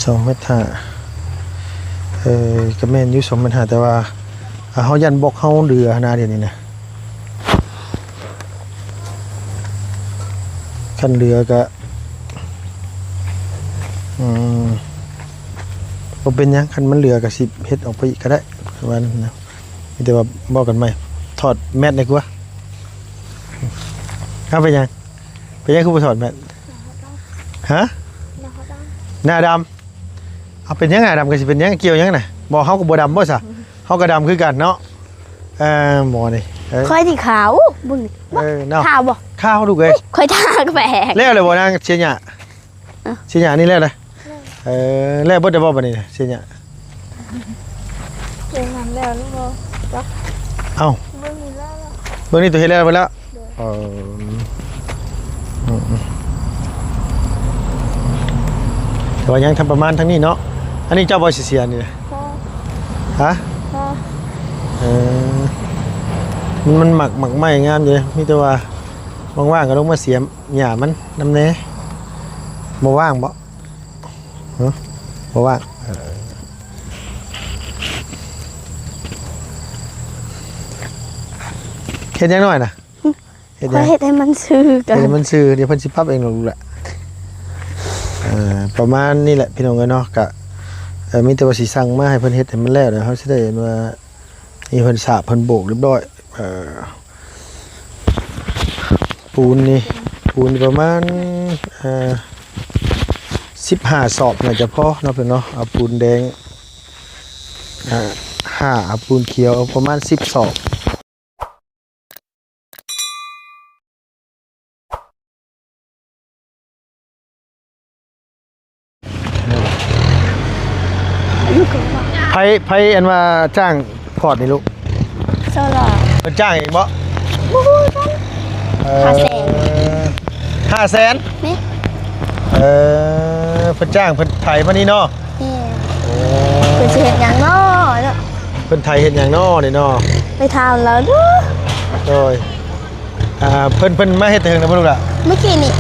2.5 เมตรก็แม่นอยู่2.5 เมตรแต่ว่าเฮายันบอกเฮาเรือหน้าเดี๋ยวนี้นะคันเรือก็บ่เป็นหยังคันมันเรือก็สิเฮ็ดออกไปอีกก็ได้ว่านั้นนะมีแต่ว่าบอกกันใหม่ถอดแมสได้กว่าเอาไปยังคือบ่ถอดแมสฮะหน้าดำเอาเป็นยังไงดำก็สิเป็นยังเกี่ยวยังน่ะบ่เฮาก็บ่ดำบ่ซะเฮาก็ดำคือกันเนาะหมอนี่ค่อยที่ขาวบึ้งเนาะขาวบ่ขาวลูกเอ้ยค่อยทากแปลกแล้วเลยบ่นางเชียหญ้าเชียหญ้านี่แล้วเลยแล้วบ่ได้บ่บัดนี้เชียหญ้าเรื่องนั้นแล้วลูกบ่เอ้าเบิ่งนี่แล้วเบิ่งนี่ตัวเฮ็ดแล้วไปแล้วแต่ว่ายังทำประมาณทั้งนี้เนาะอันนี้เจ้าบ่สิเสียนี่ฮะมันหมักไหม้งามเลยมีแต่ว่าว่างๆก็ลงมาเสียมหญ้ามันนำแน่บ่ว่างบ่บ่ว่างเฮ็ดยังน้อยน่ะเฮ็ดให้มันซื่อกันเฮ็ดให้มันซื่อเดี๋ยวเพิ่นสิปรับเองลูกแหละประมาณนี้แหละพี่น้องเอ้ยเนาะก็มีแต่ว่าสิสั่งมาให้เพิ่นเฮ็ดให้มันแล้วเดี๋ยวเฮาสิได้เห็นว่านี่เพิ่นสาบเพิ่นโบกเรียบร้อยปูนประมาณ15 ศอกน่าจะพอเนาะเพิ่นเนาะเอาปูนแดง5เอาปูนเขียวเอาประมาณ10 ศอกไผอันว่าจ้างพอดนี่ลูกโซล่าเพิ่นจ้างเองบ่500,000นี่เพิ่นจ้างเพิ่นไถมานี่เนาะนี่เพิ่นสิเฮ็ดหยังเนาะเพิ่นไถเฮ็ดหยังเนาะนี่เนาะไปถามแล้วเด้อโดยเพิ่นมาเฮ็ดแต่เฮิงนะบ่ลูกล่ะเมื่อกี้นี่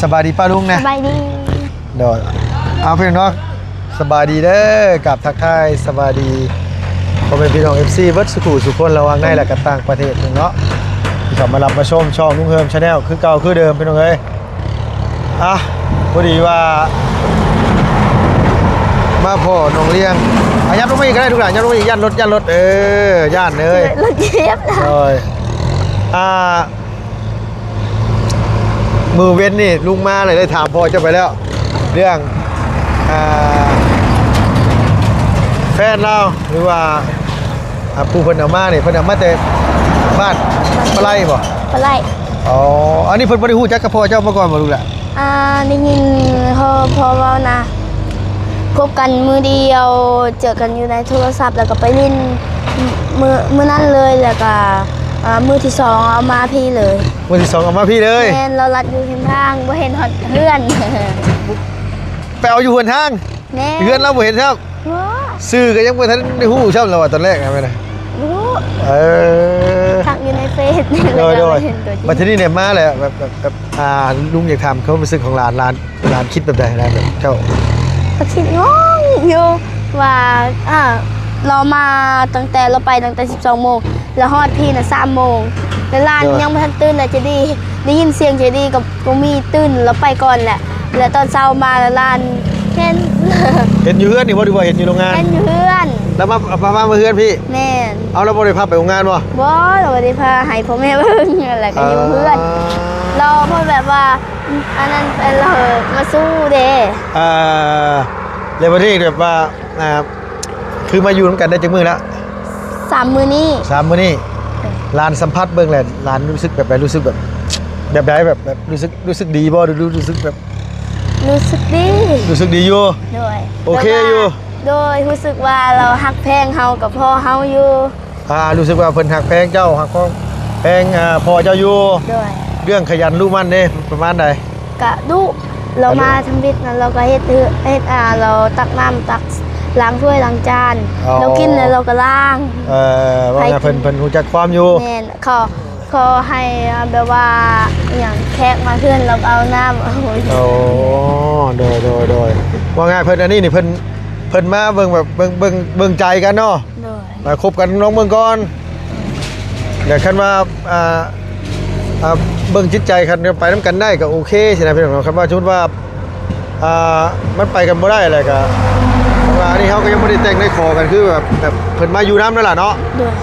สบายดีป้าลุงนะสบายดีโดยเพิ่นเนาะสบายดีเด้อกับทักทายสบายดีพ่อแม่พี่น้อง FC เบิดสุขุสุคนระวังในและก็ต่างประเทศเนาะที่เข้ามารับมาชมช่องลุงเฮิม Channel คือเก่าคือเดิมพี่น้องเอ้ยพอดีว่ามาพ่อน้องเลี้ยงยับลงมาอีกก็ได้ทุกอย่างยับลงมาอีกย่านรถย่านเลยรถเจี๊ยบนะเลยมือเว้นนี่ลุงมาเลยได้ถามพ่อเจ้าไปแล้วเรื่องแฟนเราหรือว่าผู้เพิ่นเอามาเนี่ยเพิ่นเอามาแต่บ้านปลาไหลบ่ปลาไหลอันนี้เพิ่นบ่ได้ฮู้จักกับพ่อเจ้ามาก่อนบ่ลูกล่ะได้ยินพอเว้านะพบกันมื้อเดียวเจอกันอยู่ในโทรศัพท์แล้วก็ไปเล่นมื้อนั้นเลยแล้วก็มื้อที่2เอามาพี่เลยมื้อที่2เอามาพี่เลยแม่นเราลัดอยู่ทางบ่เห็นฮอดเพื่อนไปเอาอยู่เฮือนทางเฮือนเราบ่เห็นครับซื้อก็ยังบ่ทันได้ฮู้ซ้ํแล้วว่าตอนแรกแม่น่ะรู้ทักอยู่ในเฟซนี่โดยบัดนี้เนี่ยมาแล้วแบบลุงอยากถามเขารู้สึกของร้านคิดแบบใดนะแบบเจ้าคิดงงอยู่ว่าเรามาตั้งแต่เราไปตั้งแต่ 12 โมงแล้วฮอดพี่น่ะ 3 โมงแล้วร้านยังบ่ทันตื่นน่ะจะได้ยินเสียงจะดีกับบ่มีตื่นแล้วไปก่อนแหละแล้วตอนเช้ามาแล้วร้านเห็นอยู่เฮือนนี่บ่ดีว่าเห็นอยู่โรงงานเห็นอยู่เฮือนแล้วมาเฮือนพี่แม่นเอาแล้วบ่ได้พาไปโรงงานบ่เราบ่ได้พาให้พ่อแม่เบิ่งอะไรก็อยู่เฮือนเราเพิ่นแบบว่าอันนั้นเป็นเรามาสู้เด้แล้วบ่ได้แบบว่าคือมาอยู่นำกันได้จักมื้อแล้ว3 มื้อนี้ร้านสัมผัสเบิ่งแหละร้านรู้สึกแบบใดรู้สึกแบบใดแบบรู้สึกดีบ่รู้สึกแบบรู้สึกดีอยู่โอเคอยู่โดยรู้สึกว่าเราฮักแพงเฮากับพ่อเฮาอยู่รู้สึกว่าเพิ่นฮักแพงเจ้าฮักของแพงพ่อเจ้าอยู่เรื่องขยันรู้มั่นเด้ประมาณใดกะดุเรามาทำบิดนั้นเราก็เฮ็ดเราตักน้ำตักล้างถ้วยล้างจานเรากินแล้วเราก็ล้างว่าเพิ่นรู้จักความอยู่แม่นข ขอให้แบบว่าอย่างแขกมาเพื่อนเราเอาน้ำโอ้ย โอ้โดยว่าไงเพิ่นอันนี้นี่เพิ่นมาเบิ่งแบบเบิ่งใจกันเนาะ โดย มาคบกันน้องเบิ่งก่อนเดี๋ยวคันว่าเบิ่งจิตใจคันไปนํกันได้ก็โอเคสินะพี่น้องครับว่าชุดว่ามันไปกันบ่ได้อะไรก็ว่าอันนี้เขาก็ยังบ่ได้แต่งได้ขอกันคือแบบเพิ่นมาอยู่น้ำนั่นล่ะเนาะ โดย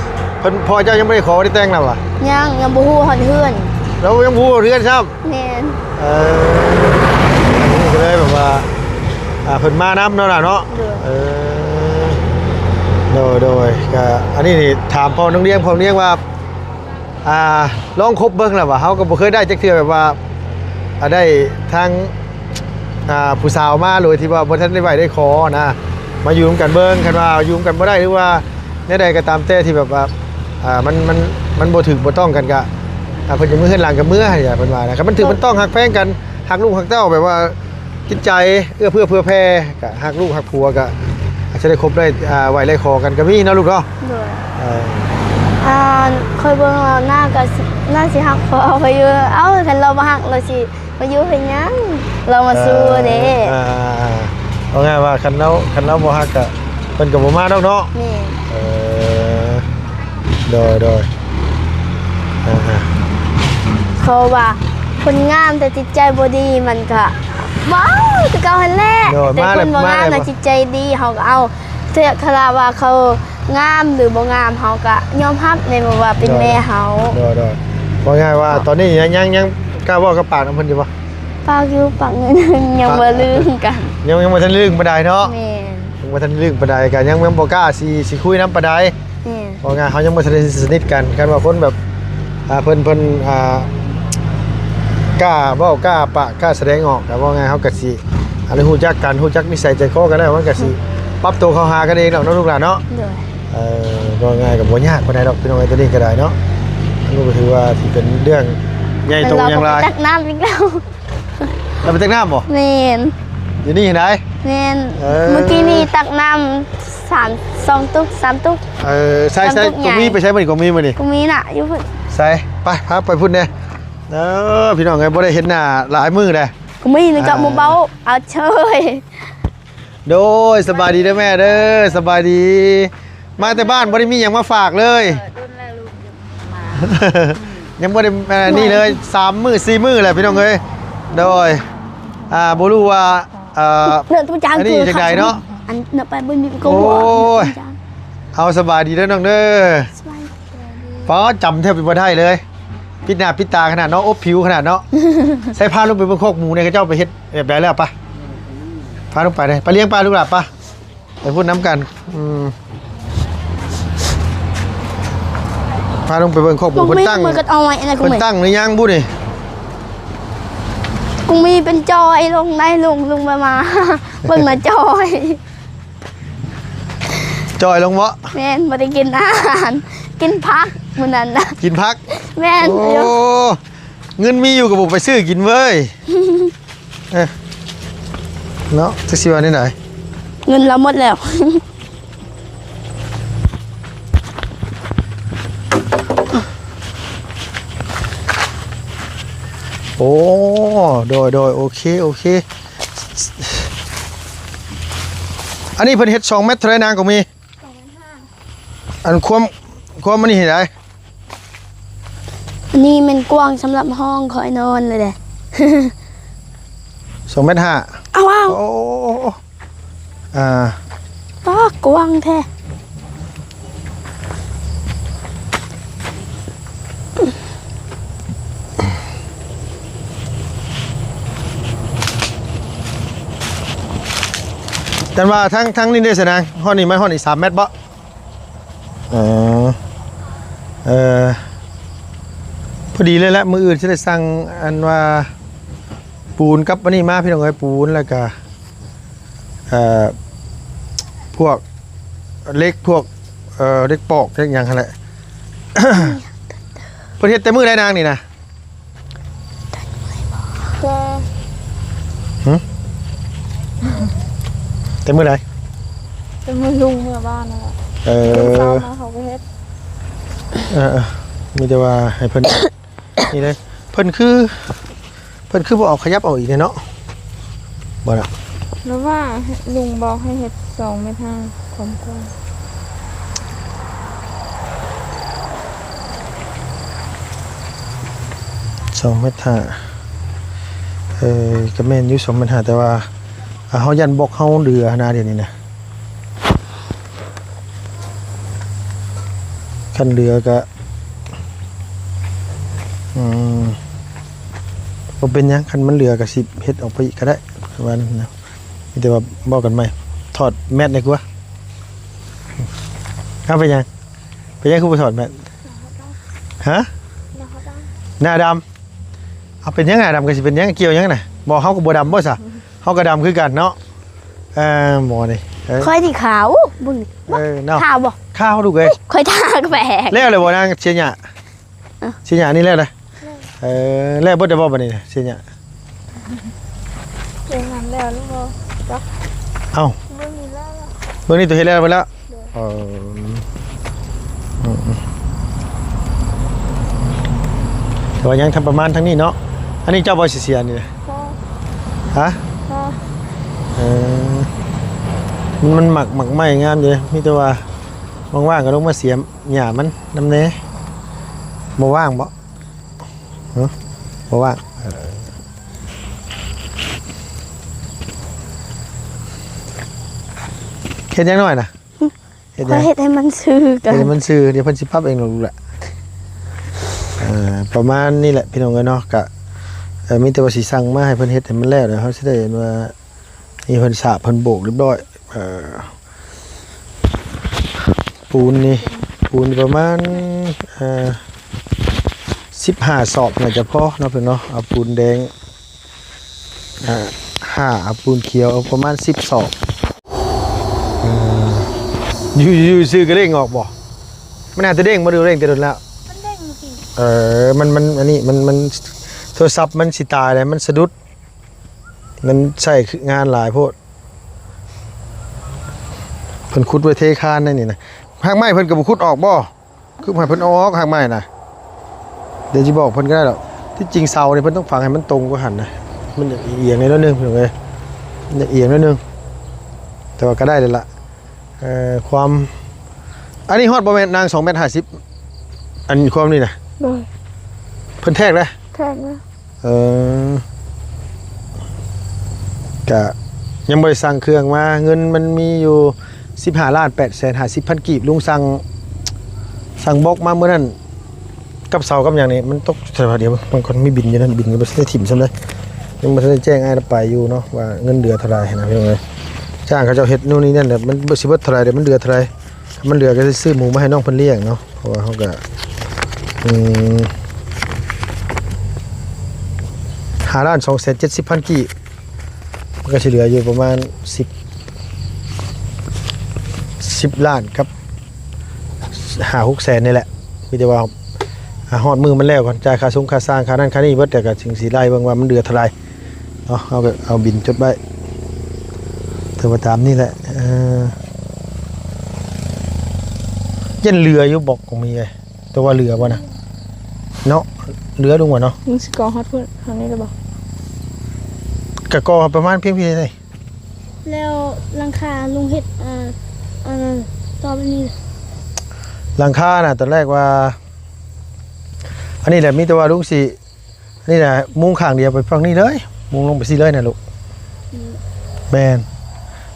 เพิ่นพ่อเจ้ายังไม่ได้ขอได้แต่งนำว่ะ ยังบ่ฮู้ฮอดเฮือน แล้วยังพูดเรื่องครับ แม่น นี่ก็เลยแบบว่าเพิ่นมาน้ำเนาะล่ะเนาะ โดยก็อันนี้นี่ถามพ่อน้องเลี้ยงว่าลองคบเบิ่งแล้วว่าเฮาก็บ่เคยได้จักเทื่อแบบว่าได้ทางผู้สาวมาเลยที่ว่าบ่ทันได้ไหวได้ขอนะมาอยู่ร่วมกันเบิ่งคันว่าอยู่ร่วมกันบ่ได้หรือว่าแนวใดก็ตามแต่ที่แบบว่ามันบ่ถึกบ่ต้องกันก็เพิ่นจะมือขึ้นหลังกับมือให้เพิ่นว่านะครับมันถึกมันต้องฮักแพงกันฮักลูกฮักเต้าแบบว่าจิตใจเอื้อเพื่อแผ่ก็ฮักลูกฮักผัวก็อาจจะได้คบได้ไหวได้ขอกันก็มีเนาะลูกเนาะ โดยเคยเบิ่งเราหน้าก็น่าสิฮักพอเอาไปอยู่เอ้าคันเราบ่ฮักเราสิมาอยู่เฮ็ดหยังเรามาสู้เด้ เอาง่ายว่าคันเราบ่ฮักก็เพิ่นก็บ่มาดอกเนาะ นี่ โดยเขาว่าคนงามแต่จิตใจบ่ดีมันก็ว้าวคือเก่าหั่นแหละแต่คนบ่งามน่ะจิตใจดีเฮาก็เอาเสื้อคาราว่าเขางามหรือบ่งามเฮาก็ยอมรับในว่าเป็นแม่เฮา โดยว่าง่ายว่าตอนนี้ยังกล้าเว้ากับปากน้ำเพิ่นอยู่บ่ ปากอยู่ปากเงินยังบ่ลืมกัน ยังบ่ทันลืมปานใดเนาะ แม่น ยังบ่ทันลืมปานใดก็ยังบ่กล้าสิคุยนำปานใด แม่น ว่าง่ายเฮายังบ่ทันสนิทกันกันว่าคนแบบเพิ่นกล้าเว้ากล้าปะกล้าแสดงออกแต่ว่าง่ายเฮาก็สิอะไรฮู้จักกันฮู้จักนิสัยใจคอกันได้มันก็สิปรับตัวเข้าหากันเองดอกเนาะลูกหลานเนาะ โดย ก็ง่ายกับบ่ยากปานใดดอกพี่น้องไอ้ตัวนี้ก็ได้เนาะนี่ก็ถือว่าที่เป็นเรื่องใหญ่โตอย่างไร เราก็ไปตักน้ำอีกแล้ว เราไปตักน้ำบ่ แม่น อยู่นี่เห็นไหม แม่นเมื่อกี้นี่ตักน้ำ2 ตุก 3 ตุก ใส่กมีไปใช้บ่นี่กมีมื้อนี่ กูมีน่ะอยู่พุ่น ใส่ไปพาไปพุ่นแน่พี่น้องไงบ่ได้เห็นหน้าหลายมื้อเลย กูมีนึงกับหมู่เบาเอาเชย โดยสบายดีเด้อแม่เด้อสบายดี มาแต่บ้านบ่ได้มีหยังมาฝากเลยยังบ่ได้นี่เลย3 มื้อ 4 มื้อแหละพี่น้องเอ้ยโดยบ่รู้ว่าเนื้อตุ้จาง อันนี้จังไดเนาะ อันเนื้อไปบ่มีกู โอ้ย เอาสบายดีเด้อน้องเด้อ สบายดี ฟ้าจำแทบบ่ได้เลยปิดหน้าปิดตาขนาดเนาะอบผิวขนาดเนาะ ใส่ผ้าลงไปบนโคกหมูเนี่ยเขาเจ้าไปเฮ็ดแบบใดแล้วปะพาลงไปเลยไปเลี้ยงปลาลูกหลานปะไปพูดน้ำกันพาลงไปเบิ่งโคกหมู กู เพิ่น มี ตั้ง มือกันเอาไว้อันนั้นกู เพิ่น มี ตั้งหรือยังบุนี่ กูมีเป็นจอยลงได้ลงมา เบิ่งมาจอย จอยลงวะ แม่นบ่ได้กินอาหารกินพักมื้อนั้นนะ กินพัก แม่น โอ้เงินมีอยู่กับผมไปซื้อกินเว้ยเนาะจะสิว่าได้ไหน เงินเราหมดแล้ว โอ้โดยโอเคอันนี้เพิ่นเฮ็ด2 เม็ดเท่าไหร่นางก็มีอันความมันนี่เห็นได้ อันนี้มันกว้างสำหรับห้องคอยนอนเลยเด้ 2 เม็ด 5 เอาว้าว โอ้ ป้ากว้างแท้ แต่ว่าทั้งนี่ได้แสดงห้องนี้ไม่ห้องนี้3 เม็ดบ่พอดีเลยแหละมื้ออื่นจะได้สั่งอันว่าปูนกับอันนี้มาพี่น้องเอ้ยปูนแล้วก็พวกเล็กพวกเล็กปอกเล็กหยังหั่นแหละ เพิ่นเฮ็ดแต่มื้อใดนางนี่นะ แต่มื้อใด เป็นมือลุงเมื่อบ้านนั่นแหละ เออ มาเขาไปเฮ็ด มีแต่ว่าให้เพิ่น นี่เลยเพิ่นคือบ่เอาขยับเอาอีกเนาะบ่ล่ะ แล้วว่าลุงบอกให้เฮ็ด2 เมตร 5ความกว้าง 2 เมตร 5ก็แม่นอยู่2 เมตร 5แต่ว่าเฮายันบอกเฮาเรือนะเดี๋ยวนี้นะคันเรือก็บ่เป็นหยังคันมันเรือก็สิเฮ็ดออกไปอีกก็ได้ว่านั้นนะมีแต่ว่าบอกกันใหม่ถอดแมสได้กว่าเอาไปยังคือบ่ถอดแมสฮะหน้าดำเอาเป็นยังไงดำก็สิเป็นยังเกี่ยวยังน่ะบ่เฮาก็บ่ดำบ่ซะเฮาก็ดำคือกันเนาะหมอนี่ ค่อยที่ขาวบุญ เนาะ ขาวบ่ ข้าวลูกเอ้ย ค่อยทากแปลก แล้วเลยบ่นางเชียร์หยาเชียร์หยานี่แล้วเลยแล้วบ่ได้บ่บัดนี้เชียร์หยา เฮ็ดงานแล้วลูกบ่ เอ้า บ่มีแล้ว เบิ่งนี่ตัวเฮ็ดแล้วไปแล้วแต่ว่ายังทำประมาณทั้งนี้เนาะอันนี้เจ้าบ่สิเสียนี่ พ่อ ฮะ พ่อ มันหมักไหม้งามอยู่มีแต่ว่าว่างๆก็ลงมาเสียหญ้ามันนำแน่บ่ว่างบ่บ่ว่างเฮ็ดยังน้อยน่ะเฮ็ด ค่ ยั อย ง เฮ็ดให้มันซื่อกัน เดี๋ยวมันซื้อเดี๋ยวเพิ่นสิพับเองหรอกลูกแหละประมาณนี้แหละพี่น้องเอ้ยเนาะก็มีแต่ว่าสิสั่งมาให้เพิ่นเฮ็ดให้มันแล้วเดี๋ยวเฮาสิได้เห็นว่านี่เพิ่นสาบเพิ่นโบกเรียบร้อยปูนประมาณ15 ศอกน่าจะพอเนาะเพิ่นเนาะเอาปูนแดง5เอาปูนเขียวเอาประมาณ10 ศอกอยู่ซื้อก็เด้งออกบ่มันอาจจะเด้งมาดูเด้งแต่โดนแล้ว มันเด้งสิ มันอันนี้มันโทรศัพท์มันสิตายเลยมันสะดุดมันใช้งานหลายโพดเพิ่นขุดไว้เทคานนั่นนี่นะหากไม้เพิ่นก็บ่ขุดออกบ่คือให้เพิ่นเอาออกหากไม้น่ะเดี๋ยวสิบอกเพิ่นก็ได้ดอกที่จริงเสานี่เพิ่นต้องฝังให้มันตรงกว่าหั่นนะมันจะเอียงนิดนึงพี่น้องเอ้ยมันจะเอียงนิดนึงแต่ว่าก็ได้เลยล่ะความอันนี้ฮอดบ่แม่นนาง2.50 เมตรอันความนี่นะ โดย เพิ่นแทกเลย แท้นะ กะยังบ่ได้สั่งเครื่องมาเงินมันมีอยู่15,850,000 กีบลุงสั่งบล็อกมาเมื่อนั้นกับเสากับอย่างนี้มันตกเท่าไหร่เดียวบางคนมีบินอยู่นั่นบินก็บ่ได้ถิ่มซั่นเลยยังบ่ได้แจ้งอ้ายไปอยู่เนาะว่าเงินเดือนเท่าไหร่นะพี่น้องเอ้ยจ้างเขาเจ้าเฮ็ดนู่นนี่นั่นน่ะมันบ่สิเบิดเท่าไหร่เดี๋ยวมันเดือนเท่าไหร่มันเหลือก็สิซื้อหมูมาให้น้องเพิ่นเลี้ยงเนาะเพราะว่าเฮาก็5,270,000 กีบมันก็สิเหลืออยู่ประมาณ10 ล้านครับ5-6 แสนนี่แหละมีแต่ว่าฮอดมือมันแล้วก่อนจ่ายค่าส่งค่าสร้างค่านั้นค่านี้เบิดแต่ก็ถึงสิไล่เบิ่งว่ามันเดือเท่าไหร่เนาะเอาบินจดไว้ถือว่าตามนี่แหละยันเรืออยู่บอกของมีไงแต่ว่าเรือบ่นะเนาะเรือลุงว่าเนาะ มึงสิกอฮอดเพิ่นทางนี้ได้บ่ กะกอประมาณเพียงพี่ได้ แล้วหลังคาลุงเฮ็ดตอนนี้ หลังคาน่ะตอนแรกว่าอันนี้แหละมีแต่ว่าลุงสิอันนี้แหละมุงข้างเดียวไปฝั่งนี้เลยมุงลงไปสิเลยนะลูกแม่น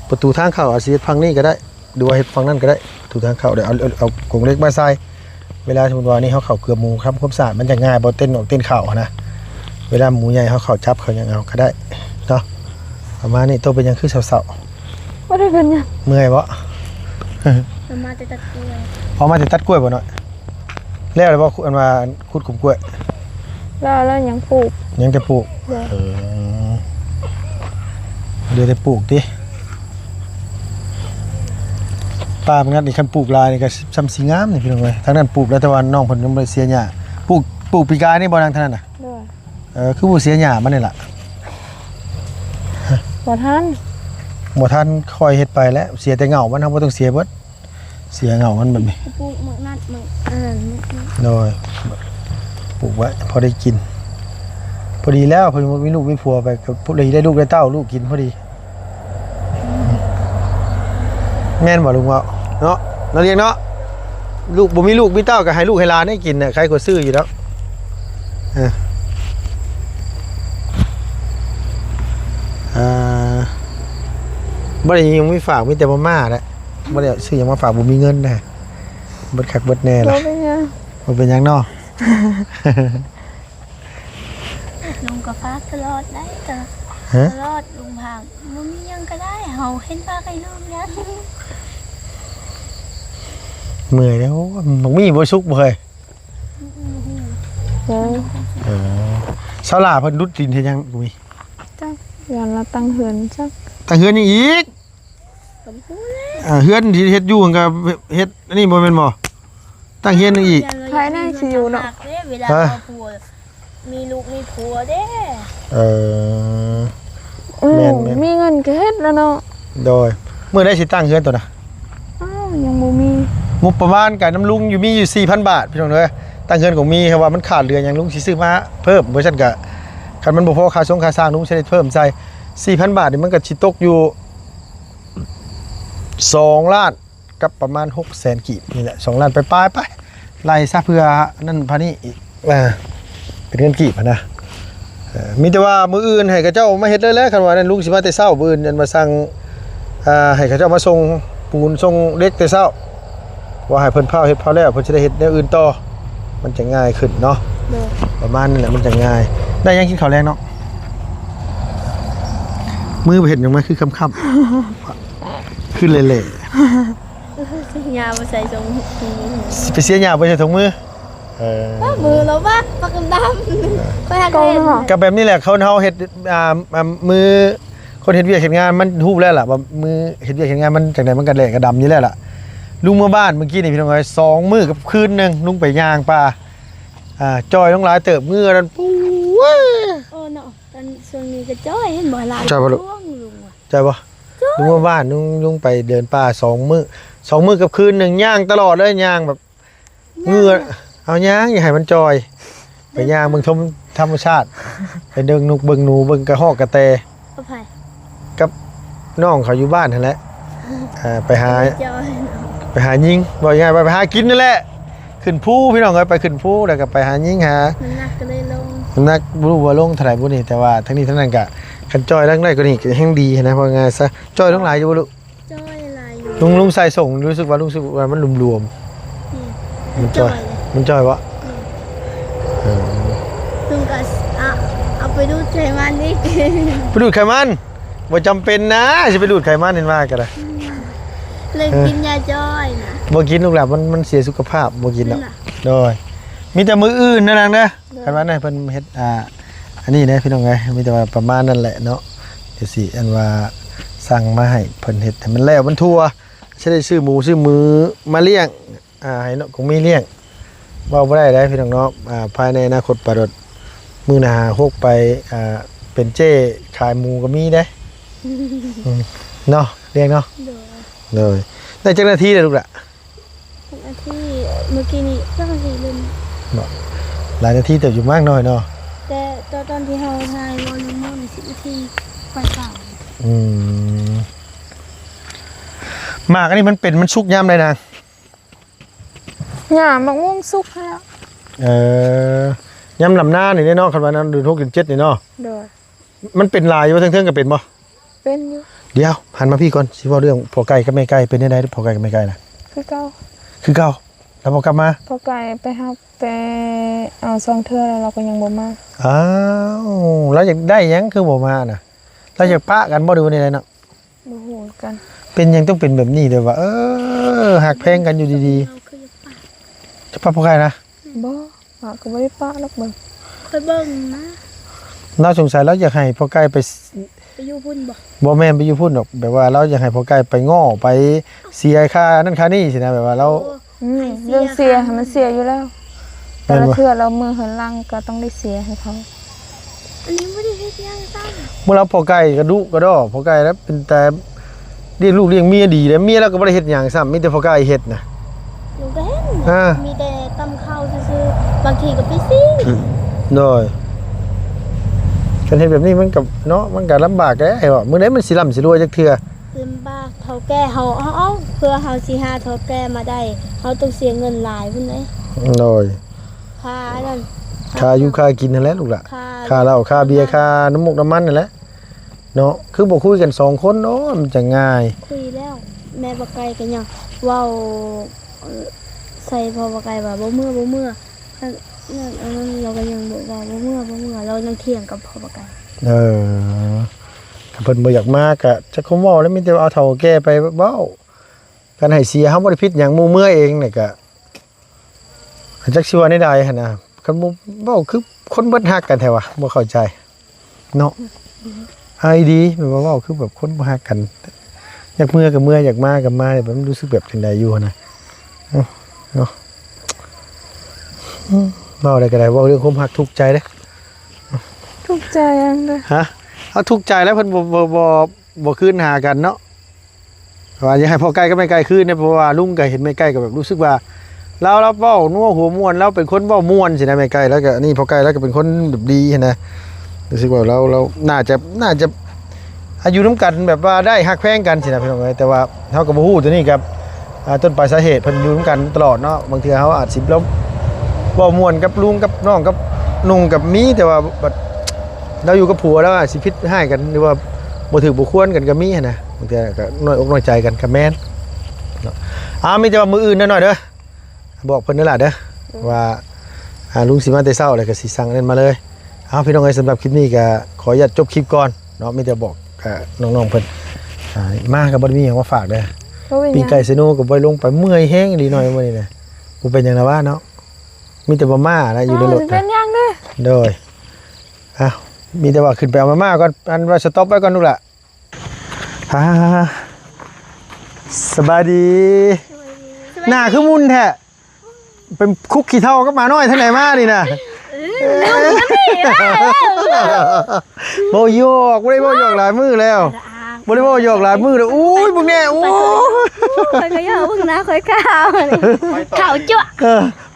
ประตูทางเข้าอาจสิเฮ็ดฝั่งนี้ก็ได้ดูว่าเฮ็ดฝั่งนั้นก็ได้ประตูทางเข้าเดี๋ยวเอากรงเล็กมาใส่เวลาสมมุติว่านี่เฮาเข้าเกลือหมูครับความสะอาดมันจะง่ายบ่เต้นออกเต้นเข้านะเวลาหมูใหญ่เฮาเข้าจับเขายังเอาก็ได้เนาะประมาณนี้ตัวเป็นหยังคือเสา บ่ได้เป็นหยัง ๆเมื่อยบ่ มาแต่ตัดกล้วย พอมาจะตัดกล้วยบ่หน่อยแล้วเลยบ่อันว่าขุดขุมกล้วย แล้วยังปลูก ยังจะปลูก เดี๋ยว เดี๋ยวจะปลูกดิป้าเป็นงั้นนี่คันปลูกลายนี่ก็ซ้ำสีงามนี่พี่น้องเอ้ยทางนั้นปลูกแล้วแต่ว่าน้องเพิ่นยังบ่ได้เสียหญ้าปลูกปีกายนี่บ่นางทางนั้นน่ะ ด้วย คือบ่เสียหญ้ามันนี่ล่ะ บ่ทัน บ่ทันค่อยเฮ็ดไปแล้วเสียแต่เหงามันเฮาบ่ต้องเสียเบิด เสียเหงามันแบบนี้ ปลูกหมึกนัดหมึกมึก โดยปลูกไว้พอได้กิน พอดีแล้วพอดีมีลูกมีผัวไปก็พอดีได้ลูกได้เต้าลูกกินพอดีแม่นบ่ลุงว่าเนาะเราเรียกเนาะลูกบ่มีลูกมีเต้าก็ให้ลูกให้หลานได้กินน่ะใครก็ซื้ออยู่แล้วบ่ได้ยังไม่ฝากมีแต่มาม่าแหละบ่ได้ซื้อหยังมาฝากบ่มีเงินนะเบิดคักเบิดแน่ บ่ ล่ะ เป็นหยัง บ่เป็นหยังเนาะ ลุงก็ฟ้าตลอดได้ต ฮะ ลอดลุงพังมันมียังก็ได้เฮาเห็นฟ้าใครลุงยัง เมื่อยแล้วมันมีบ่สุกบ่เฮ้ย เดี๋ยว สาวหลาเพิ่นรุดดินเฮ็ดหยังกูมี จักยานละตั้งเหือนจัก แต่เฮือนยังอีกเฮือนที่เฮ็ดอยู่ก็เฮ็ดอันนี้บ่แม่นบ่ตั้งเฮือนนึงอีก ภายในสิอยู่เนาะ เวลาเอาผัวมีลูกมีผัวเด้ เออ แม่น มีเงินก็เฮ็ดแล้วเนาะ โดยมื้อได้สิตั้งเฮือนตัวน่ะ อ้าวยังบ่มี งบประมาณกับน้ำลุงอยู่มีอยู่ 4,000 บาทพี่น้องเอ้ยตั้งเฮือนของมีครับว่ามันขาดเหลือหยังลุงสิซื้อมาเพิ่มบ่ซั่นก็คันมันบ่พอค่าส่งค่าสร้างลุงสิได้เพิ่มใส่ 4,000 บาทนี่มันก็สิตกอยู่2ล้านกับประมาณ 600,000 กีบนี่แหละ2ล้านไปปลายไปไล่ซะเพื่อนั่นพานี่อีกเป็นเงินกีบนะมีแต่ว่ามื้ออื่นให้เขาเจ้ามาเฮ็ดเลยแหละคันว่านั่นลุงสิมาแต่เช้ามื้ออื่นอันมาสั่งให้เขาเจ้ามาส่งปูนส่งเล็กแต่เช้าว่าให้เพิ่นเผาเฮ็ดเผาแล้วเพิ่นสิได้เฮ็ดแนวอื่นต่อมันจะง่ายขึ้นเนาะ เด้อ ประมาณนั้นแหละมันจะง่ายได้ยังกินข้าวแรงเนาะมือไปเห็นยังไหมคือค่ำๆขึ้นเละ ยามาใส่ทรง ๆไปเสียหยาไปใส่ถุงมือ มือเราปะปากกำดำไปหัก กอง เล่น เนาะ กับแบบนี้แหละเขาเฮ็ดมือคนเฮ็ดเวียกเฮ็ดงานมันฮู้แล้วล่ะว่ามือเฮ็ดเวียกเฮ็ดงานมันจังไดมันก็แหลกกระดำอยู่แล้วล่ะลุงเมื่อบ้านเมื่อกี้นี่พี่น้องเอ้ย2มื้อกับคืนนึงลุงไปย่างป่าจอยต้องหลายเติบมือนั่นปู้เว้ย โอ้เนาะตอนช่วงนี้ก็จ้อยเห็นบ่ลาย จ้อยบ่ลูก ช่วงลุงว่ะ ใจบ่ลุงเมื่อบ้านลุงไปเดินป่า2มื้อกับคืนนึงย่างตลอดเลยย่างแบบเหงื่อเอาย่างอย่าให้มันจอยไปย่างเบิ่งธรรมชาติไปเดินนกเบิ่งหนูเบิ่งกระหอกกระแต เอาไผ่ กับน้องเขาอยู่บ้านนั่นแหละไปหา จ้อยเนาะ ไปหายิงบอกยังไงไปหากินนั่นแหละขึ้นภูพี่น้องเอ้ยไปขึ้นภูแล้วก็ไปหายิงหา มันหนักก็เลยลง น้ำหนักบ่รู้ว่าลงเท่าไหร่บ่นี่แต่ว่าทั้งนี้ทั้งนั้นก็คันจอยทั้งได้ก็นี่ก็แห่งดีนะเพราะไงซะจอยทั้งหลายอยู่บ่ลูก จ้อยลายอยู่ ลุงใส่ส่งรู้สึกว่ามันรวมๆมันจอยมันจอยวะ ลุงก็เอาไปดูใจมันนี่ ไปดูดไขมันบ่จำเป็นนะสิไปดูดไขมันเห็นว่าก็ได้ เลยกินยาจ้อยนะ บ่กินลูกหลานมันเสียสุขภาพบ่กิน นั่ ดอก นน่ะ โดยมีแต่มื้ออื่นนั่นน่ะนะไขมันน่ะเพิ่นเฮ็ดอันนี้นะพี่น้องเอ้ยมีแต่ว่าประมาณนั้นแหละเนาะเดี๋ยวสิอันว่าสั่งมาให้เพิ่นเฮ็ดให้มันแล้วมันทั่วสิได้ซื้อหมูซื้อมือมาเลี้ยงให้เนาะคงมีเลี้ยงเว้าบ่ได้เด้พี่น้องเนาะภายในอนาคตปรดมื้อหน้าฮกไปเป็นเจ้ขายหมูก็มีเด้เนาะเลี้ยงเนาะ เดี๋ยว เลยได้จักนาทีเลยลูกละ ที่เมื่อกี้นี้เจ้าหน้าที่ลืม หลายนาทีแต่อยู่มากหน่อยเนาะ แต่ตอนที่เราถ่ายวอลลุ่ม10 นาทีไปเปล่า หมากอันนี้มันสุกย่ำเลยนะ หญ้ามักม่วงสุกแล้ว ย่ำลำหน้านี่เนาะคันว่านั้นเดือน6 เดือน 7นี่เนาะ เด้อ มันเป็นลายอยู่ว่าเทิงๆก็เป็นบ่ เป็นอยู่ เดี๋ยวหันมาพี่ก่อนสิเว้าเรื่องพอไก่กับแม่ไก่เป็นได้พอไก่กับแม่ไก่น่ะ คือเก่า คือเก่าแล้วพอกลับมา พอไก่ไปฮับแต่เอาซองเทื่อแล้วเราก็ยังบ่มา อ้าวแล้วอยากได้หยังคือบ่มาน่ะแล้วอยากปะกันบ่ดูนี่แหละเนาะ บ่ฮู้กัน เป็นหยังต้องเป็นแบบนี้เด้อว่าหักแพงกันอยู่ดี เราคือปะ ๆจะปะพอไก่นะ บ่ปะก็บ่ได้ปะหรอกเบิ่ง เคยเบิ่งนะ เราสงสัยเราอยากให้พอไก่ไป ไปอยู่พุ่นบ่ บ่แม่นไปอยู่พุ่นดอกแบบว่าเราอยากให้พอไก่ไปง้อไปเสียค่านั่นค่านี่สินะแบบว่าเรา เรื่องเสียให้มันเสียอยู่แล้ว แต่ แม่น ละ บ่ เทื่อเรามือเหินหลังก็ต้องได้เสียให้เขา อันนี้ไม่ได้เฮ็ดยังซ้ เมื่อเราพอไก่กระดุกระดอพอไก่แล้วเป็นแต่ เลี้ยงลูกเลี้ยงเมียดีเลยเมียเราก็บ่ได้เฮ็ดหยังซ้ำมีแต่พ่อกายเฮ็ดน่ะ หนูก็เห็น อ่า มีแต่ตำข้าวซื่อๆบางทีก็ไปซิ่ง โดยการเฮ็ดแบบนี้มันก็เนาะมันก็ลำบากแท้ว่ามื้อใดมันสิร่ำสิรวยจักเทื่อ ลำบากเฒ่าแก่เฮาเอาเพื่อเฮาสิหาเฒ่าแก่มาได้เฮาต้องเสียเงินหลายพุ่นเด้ โดย ค่านั่น ค่าอยู่ค่ากินนั่นแหละลูกล่ะ ค่า ค่าเหล้าค่าเบียร์ค่าน้ำมกน้ำมันนั่นแหละเนาะคือบ่คุยกัน2คนเนาะมันจะง่าย คุยแล้ว แม่บ่ไกลก็ยังเว้าใส่พ่อบ่ไกลว่าบ่เมื่อนั่นเราก็ยังบอกว่าบ่เมื่อเรายังเถียงกับพ่อบ่ไกล เออถ้าเพิ่นบ่อยากมากก็จะคงเว้าแล้วมีแต่เอาเฒ่าแก่ไปเว้ากันให้เสียเฮาบ่ได้ผิดหยังหมู่เมื่อเองนี่ก็จักสิว่าได้หั่นน่ะคันบ่เว้าคือคนเบิดฮักกันแท้วะบ่เข้าใจเนาะไอ้ดีแบบว่าเว้าคือแบบคนบ่ฮักกันอยากเมื่อก็เมื่ออยากมาก็มาแบบมันรู้สึกแบบจังใดอยู่หั่นน่ะเนาะเว้าได้ก็ได้เว้าเรื่องความฮักทุกข์ใจเด้ ทุกข์ใจอันเด้อ ฮะเอาทุกข์ใจแล้วเพิ่นบ่คืนหากันเนาะว่าอย่าให้พ่อใกล้ก็ไม่ใกล้คืนเนี่ยเพราะว่าลุงก็เห็นไม่ใกล้ก็แบบรู้สึกว่าเราเว้านัวหัวม่วนเราเป็นคนเว้าม่วนสินะไม่ใกล้แล้วก็นี่พ่อใกล้แล้วก็เป็นคนแบบดีนะรู้สึกว่าเราน่าจะอายุน้ำกันแบบว่าได้ฮักแพงกันสินะพี่น้องเอ้ยแต่ว่าเฮาก็บ่ฮู้ตัวนี้ครับต้นปลายสาเหตุเพิ่นอยู่น้ำกันตลอดเนาะบางเทื่อเฮาอาจสิแล้วเว้าม่วนกับลุงกับน้องกับนุ่งกับมีแต่ว่าบัดเราอยู่กับผัวแล้วอาจสิผิดให้กันหรือว่าบ่ถือบ่ควรกันก็มีหั้นนะบางเทื่อก็น้อยอกน้อยใจกันก็แม่นเนาะมีแต่ว่ามื้ออื่นหน่อยเด้อบอกเพิ่นนั่นล่ะเด้อว่าลุงสิมาแต่เช้าแล้วก็สิสั่งนั่นมาเลยพี่น้องเอ้ยสำหรับคลิปนี้ก็ขออนุญาตจบคลิปก่อนเนาะมีแต่บอกน้องๆเพิ่นมาก็บ่ได้มีหยังมาฝากเด้อ เพราะว่า ปีไก่สนูก็บ่ได้ลงไปเมื่อยแฮงดีหน่อยมื้อนี้นะบ่เป็นหยังนะว่าเนาะมีแต่บ่มานะอยู่ในรถ สิเป็น นะ หยังเด้อ โดยมีแต่ว่าขึ้นไปเอามาม่าก่อนอันว่าสต็อปไว้ก่อนลูกล่ะสบายดี หน้าคือมุนแท้เป็นคุกขี้เท่าก็มาน้อยท่านไหนมานี่นะโบโยกไม่ได้โบโยกหลายมือแล้วไม่ได้โบโยกหลายมือเลยอุ้ยพวกเนี้ยอู้ คอยก็อย่าเพิ่งนะคอยข้าวข่าวจ้ะ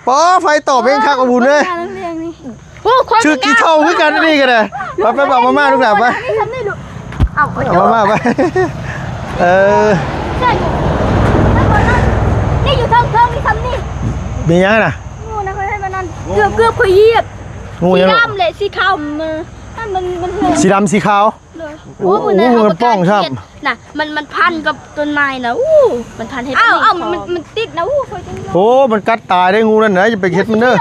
ป๋อไฟตอบเองคักอบุญเลย เรื่องนี้โอ้คน ชื่อขี้เท่าคือกันนี่กันเลยไปบอกมาม่าลูกหลานไป นี่ทำได้ดูเอา เอามาม่าไปใช่นี่อยู่เทิงนี่ทำนี่ มียังน่ะ งูนะเขาให้มันนั่นเกือบเขาเหยียบ งูยัง สีดำเลยสีขาวมันเลย สีดำสีขาว โอ้โหมันป้องช่ำ น่ะมันพันกับต้นไม้นะมันพันให้มันติดนะคอยจัง โอ้มันกัดตายได้งูนั่นนะอย่าไปเฮ็ดมันเด้อ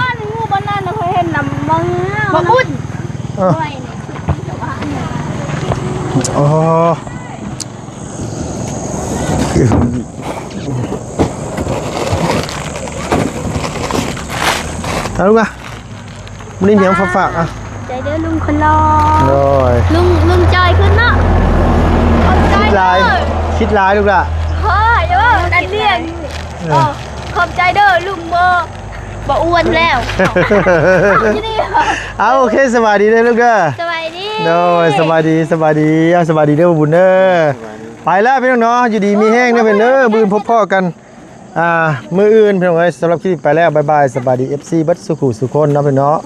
บ้านงูบ้านนั่นเราเคยเห็นนำมังอุ่น โอ้เอาลูกอ่ะมันนี่เมียงฝากอ่ะ ใจเด้อลุงคนรอ โดย ลุงจอยขึ้นเนาะ คิดลายลูกล่ะ เฮ้ยเด้ออันเลี้ยงขอบใจเด้อลุงบ่อ้วนแล้วที่นี่ เอาโอเคสวัสดีเลยลูกเด้อ สบายดี โดยสวัสดีเอาสวัสดีเด้อบุญเด้อไปแล้วพี่น้องเนาะอยู่ดีมีแห้งเด้อเพิ่นเด้อมื้อพบพ่อกันมื้ออื่นพี่น้องเอ้ยสำหรับคลิปไปแล้วบ๊ายบายสวัสดี FC บัดสุขุสุคนเนาะพี่น้อง